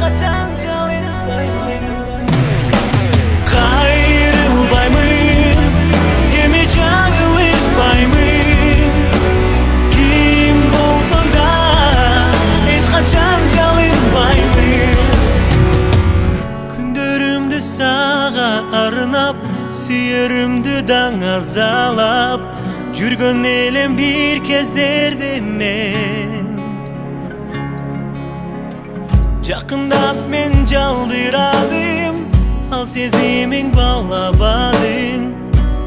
kaçan çalınmayın. Kayrılmayın, yemi çalışmayın. Kim bolsan da hiç kaçan çalınmayın. Күндөрүмдү сага арнап, сүйөрүмдү даңазалап жүргөн элем бир кездерде мен. Жакындап мен жалдырадым, ал сезимиң балабадың.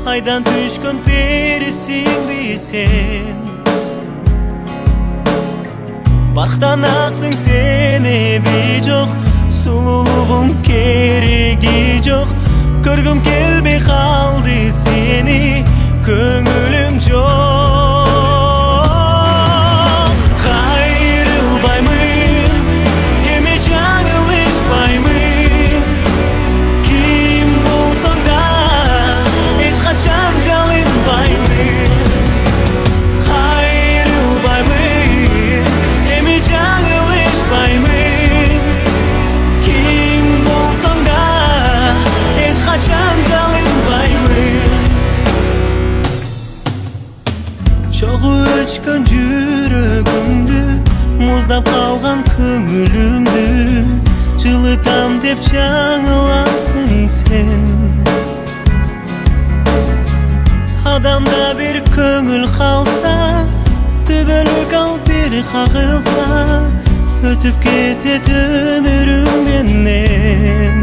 Айдан түшкөн перисиңби сен? Бактанасың сен эби жок, сулуулугуң кереги жок. Көргүм келбей калды сени, көңүлүм жок. Кайрылбаймын, эми жаңылышпаймын. Ким болсоң да эч качан жалынбаймын. Кайрылбаймын, эми жаңылышпаймын. Ким болсоң да эч качан жалынбаймын. Чогуу өчкөн жүрөгүмдү, муздап калган көңүлүмдү жылытам деп жаңыласың сен. Адамда бир көңүл калса, төбөлүк ал бир кагылса, өтүп кетет өмүрүң менен.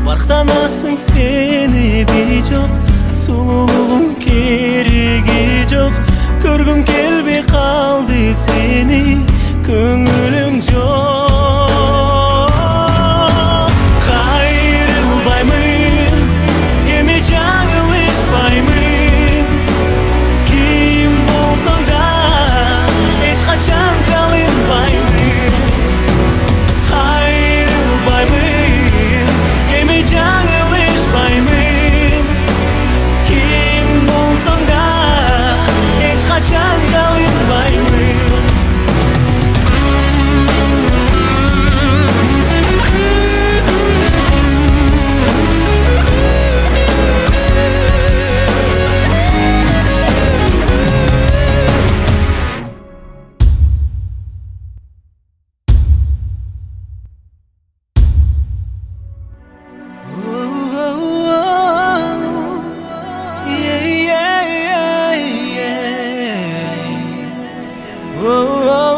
Бактанасың сен эби жок, сулуулугуң кереги жок. Көргүм келбей калды сени, көңүлүң жок. Кайрылбаймын, эми жаңылышпаймын. Ким болсоң да эч качан жалынбаймын. Кайрылбаймын, эми жаңылышпаймын. Ким болсоң да эч качан жалынбаймын. Oh,